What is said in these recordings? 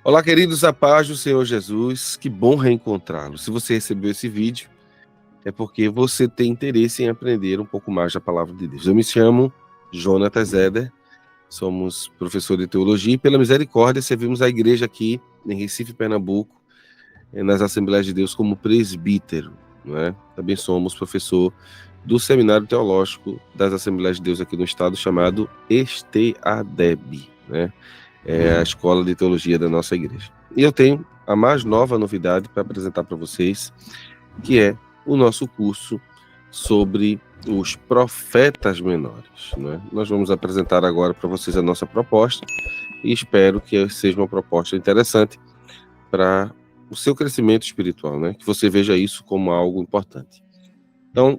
Olá, queridos, a paz do Senhor Jesus, que bom reencontrá-lo. Se você recebeu esse vídeo, é porque você tem interesse em aprender um pouco mais da palavra de Deus. Eu me chamo Jonatas Eder, somos professor de teologia e, pela misericórdia, servimos a igreja aqui em Recife, Pernambuco, nas Assembleias de Deus como presbítero, não é? Também somos professor do Seminário Teológico das Assembleias de Deus aqui no estado, chamado ESTEADEB, né? É a escola de teologia da nossa igreja. E eu tenho a mais nova novidade para apresentar para vocês, que é o nosso curso sobre os profetas menores, né? Nós vamos apresentar agora para vocês a nossa proposta e espero que seja uma proposta interessante para o seu crescimento espiritual, né? Que você veja isso como algo importante. Então,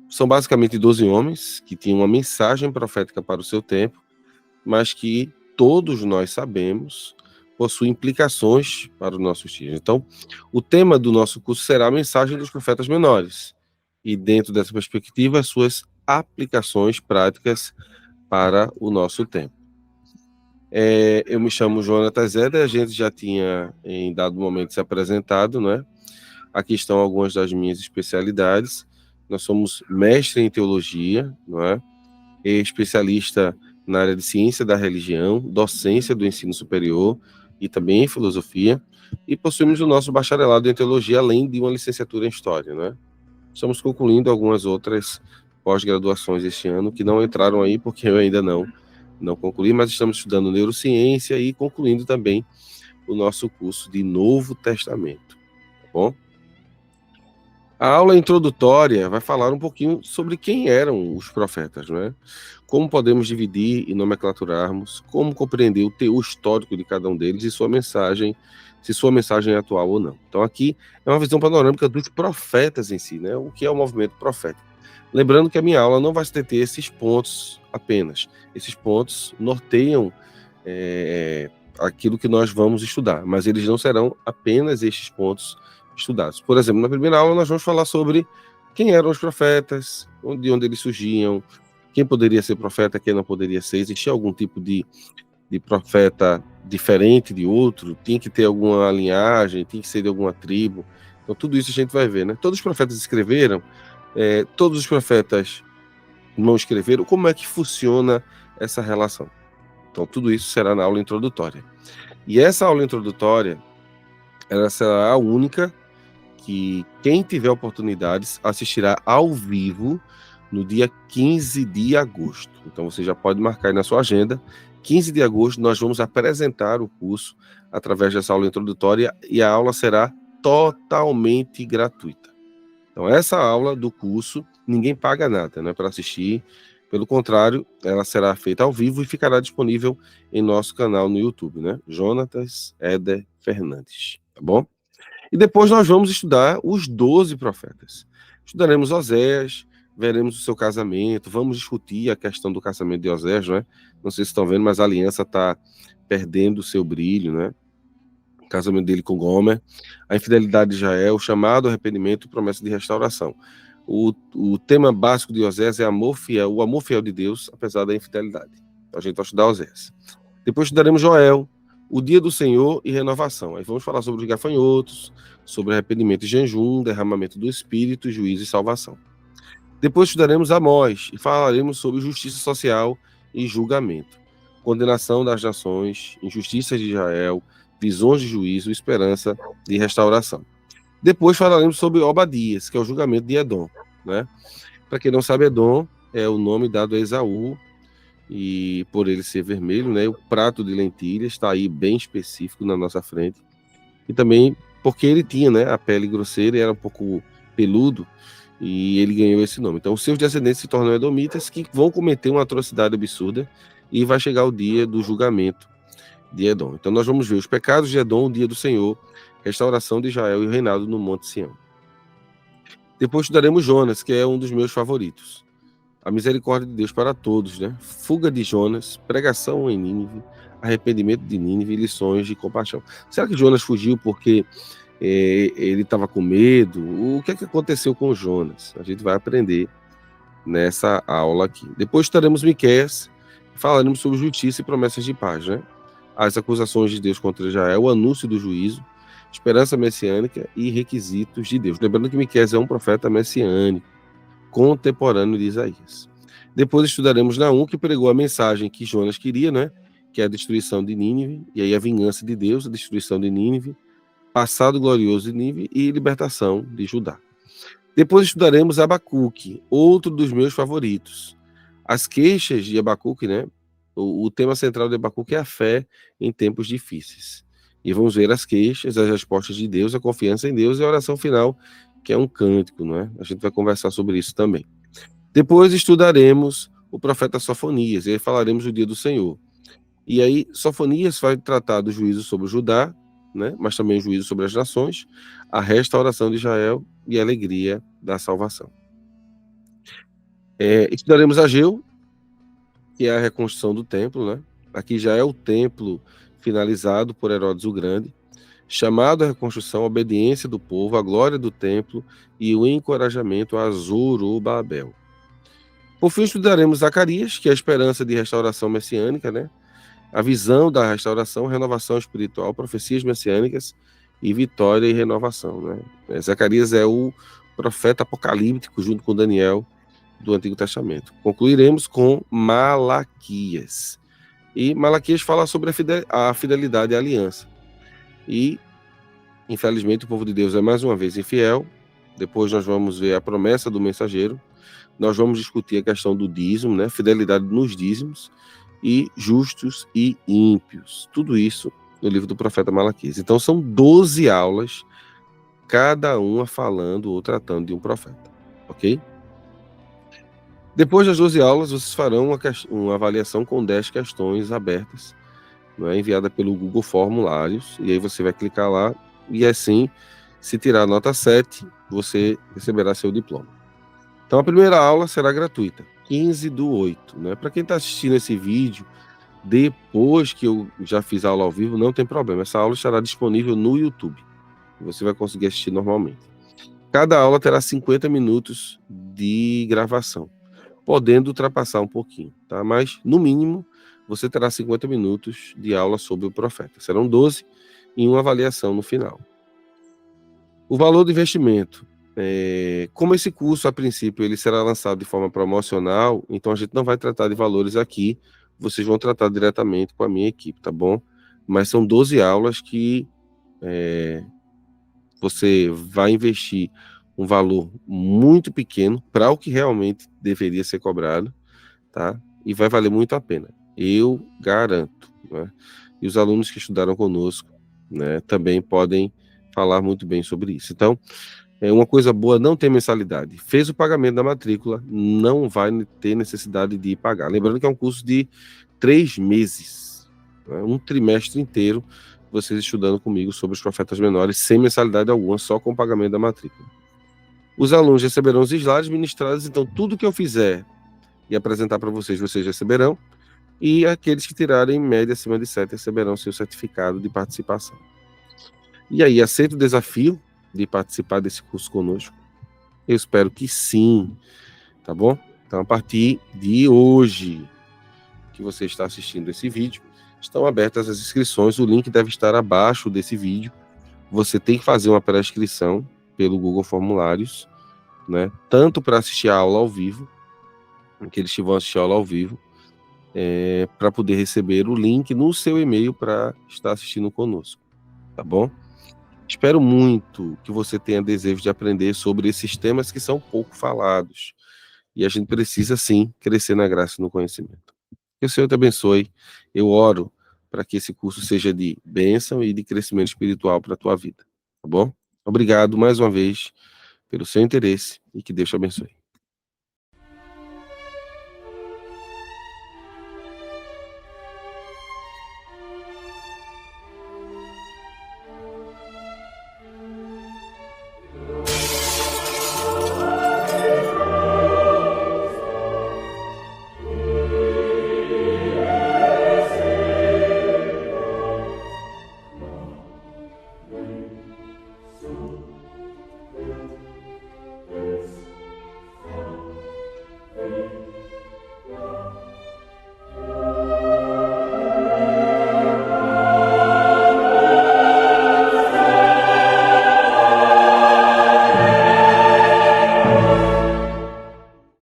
são basicamente 12 homens que tinham uma mensagem profética para o seu tempo, mas que todos nós sabemos possui implicações para os nossos dias. Então, o tema do nosso curso será a mensagem dos profetas menores. E dentro dessa perspectiva, as suas aplicações práticas para o nosso tempo. Eu me chamo Jonatas Zeda, a gente já tinha em dado momento se apresentado, né? Aqui estão algumas das minhas especialidades. Nós somos mestre em teologia, não é? E especialista na área de ciência da religião, docência do ensino superior e também em filosofia, e possuímos o nosso bacharelado em teologia, além de uma licenciatura em história, né? Estamos concluindo algumas outras pós-graduações este ano, que não entraram aí porque eu ainda não concluí, mas estamos estudando neurociência e concluindo também o nosso curso de Novo Testamento, tá bom? A aula introdutória vai falar um pouquinho sobre quem eram os profetas, não é? Como podemos dividir e nomenclaturarmos, como compreender o teor histórico de cada um deles e sua mensagem, se sua mensagem é atual ou não. Então aqui é uma visão panorâmica dos profetas em si, né? O que é o movimento profético. Lembrando que a minha aula não vai se deter esses pontos apenas. Esses pontos norteiam aquilo que nós vamos estudar, mas eles não serão apenas estes pontos estudados. Por exemplo, na primeira aula nós vamos falar sobre quem eram os profetas, de onde eles surgiam, quem poderia ser profeta, quem não poderia ser, existia algum tipo de profeta diferente de outro, tinha que ter alguma linhagem, tinha que ser de alguma tribo. Então tudo isso a gente vai ver, né? Todos os profetas escreveram, todos os profetas não escreveram, como é que funciona essa relação? Então tudo isso será na aula introdutória. E essa aula introdutória, ela será a única que quem tiver oportunidades assistirá ao vivo no dia 15 de agosto. Então você já pode marcar aí na sua agenda. 15 de agosto nós vamos apresentar o curso através dessa aula introdutória e a aula será totalmente gratuita. Então essa aula do curso ninguém paga nada, né, para assistir. Pelo contrário, ela será feita ao vivo e ficará disponível em nosso canal no YouTube, né? Jonatas Eder Fernandes, tá bom? E depois nós vamos estudar os 12 profetas. Estudaremos Oséias, veremos o seu casamento, vamos discutir a questão do casamento de Oséias, né? Não sei se estão vendo, mas a aliança está perdendo o seu brilho, né? O casamento dele com Gomer, a infidelidade de Israel, o chamado arrependimento e promessa de restauração. O tema básico de Oséias é o amor fiel de Deus, apesar da infidelidade. Então a gente vai estudar Oséias. Depois estudaremos Joel, o dia do Senhor e renovação. Aí vamos falar sobre os gafanhotos, sobre arrependimento e jejum, derramamento do Espírito, juízo e salvação. Depois estudaremos Amós e falaremos sobre justiça social e julgamento, condenação das nações, injustiças de Israel, visões de juízo, esperança de restauração. Depois falaremos sobre Obadias, que é o julgamento de Edom, né? Para quem não sabe, Edom é o nome dado a Esaú, e por ele ser vermelho, né, o prato de lentilhas está aí bem específico na nossa frente, e também porque ele tinha, né, a pele grosseira e era um pouco peludo, e ele ganhou esse nome. Então os seus descendentes se tornam edomitas, que vão cometer uma atrocidade absurda, e vai chegar o dia do julgamento de Edom. Então nós vamos ver os pecados de Edom, o dia do Senhor, restauração de Israel e o reinado no Monte Sião. Depois estudaremos Jonas, que é um dos meus favoritos. A misericórdia de Deus para todos, né? Fuga de Jonas, pregação em Nínive, arrependimento de Nínive e lições de compaixão. Será que Jonas fugiu porque ele estava com medo? O que é que aconteceu com Jonas? A gente vai aprender nessa aula aqui. Depois estaremos Miqueias, falaremos sobre justiça e promessas de paz, né? as acusações de Deus contra Israel, o anúncio do juízo, esperança messiânica e requisitos de Deus. Lembrando que Miqueias é um profeta messiânico, contemporâneo de Isaías. Depois estudaremos Naum, que pregou a mensagem que Jonas queria, né? Que é a destruição de Nínive, e aí a vingança de Deus, a destruição de Nínive, passado glorioso de Nínive e libertação de Judá. Depois estudaremos Abacuque, outro dos meus favoritos. As queixas de Abacuque, né? O tema central de Abacuque é a fé em tempos difíceis. E vamos ver as queixas, as respostas de Deus, a confiança em Deus e a oração final, que é um cântico, não é? A gente vai conversar sobre isso também. Depois estudaremos o profeta Sofonias, e aí falaremos do dia do Senhor. E aí, Sofonias vai tratar do juízo sobre Judá, né? Mas também o juízo sobre as nações, a restauração de Israel e a alegria da salvação. Estudaremos Ageu, que é a reconstrução do templo, né? Aqui já é o templo finalizado por Herodes o Grande, chamado à reconstrução, a obediência do povo, a glória do templo e o encorajamento a Zorobabel. Por fim, estudaremos Zacarias, que é a esperança de restauração messiânica, né? A visão da restauração, renovação espiritual, profecias messiânicas e vitória e renovação, né? Zacarias é o profeta apocalíptico, junto com Daniel, do Antigo Testamento. Concluiremos com Malaquias. E Malaquias fala sobre a fidelidade e a aliança. E, infelizmente, o povo de Deus é mais uma vez infiel. Depois nós vamos ver a promessa do mensageiro. Nós vamos discutir a questão do dízimo, né? Fidelidade nos dízimos e justos e ímpios. Tudo isso no livro do profeta Malaquias. Então são 12 aulas, cada uma falando ou tratando de um profeta, ok? Depois das 12 aulas, vocês farão uma avaliação com 10 questões abertas, né, enviada pelo Google Formulários, e aí você vai clicar lá, e assim, se tirar a nota 7, você receberá seu diploma. Então a primeira aula será gratuita, 15/8, né? Para quem está assistindo esse vídeo, depois que eu já fiz a aula ao vivo, não tem problema, essa aula estará disponível no YouTube, você vai conseguir assistir normalmente. Cada aula terá 50 minutos de gravação, podendo ultrapassar um pouquinho, tá? Mas, no mínimo, você terá 50 minutos de aula sobre o profeta. Serão 12 e uma avaliação no final. O valor do investimento. Como esse curso, a princípio, ele será lançado de forma promocional, então a gente não vai tratar de valores aqui, vocês vão tratar diretamente com a minha equipe, tá bom? Mas são 12 aulas que você vai investir um valor muito pequeno para o que realmente deveria ser cobrado, tá? E vai valer muito a pena. Eu garanto, né? E os alunos que estudaram conosco, né, também podem falar muito bem sobre isso. Então, uma coisa boa, não tem mensalidade. Fez o pagamento da matrícula, não vai ter necessidade de pagar. Lembrando que é um curso de 3 meses, né, um trimestre inteiro, vocês estudando comigo sobre os profetas menores, sem mensalidade alguma, só com o pagamento da matrícula. Os alunos receberão os slides ministrados, então tudo que eu fizer e apresentar para vocês, vocês receberão, e aqueles que tirarem média acima de 7 receberão seu certificado de participação. E aí, aceita o desafio de participar desse curso conosco? Eu espero que sim, tá bom? Então, a partir de hoje que você está assistindo esse vídeo, estão abertas as inscrições, o link deve estar abaixo desse vídeo. Você tem que fazer uma pré-inscrição pelo Google Formulários, né? Tanto para assistir a aula ao vivo, aqueles que vão assistir a aula ao vivo, para poder receber o link no seu e-mail para estar assistindo conosco, tá bom? Espero muito que você tenha desejo de aprender sobre esses temas que são pouco falados, e a gente precisa sim crescer na graça e no conhecimento. Que o Senhor te abençoe. Eu oro para que esse curso seja de bênção e de crescimento espiritual para a tua vida, tá bom? Obrigado mais uma vez pelo seu interesse e que Deus te abençoe.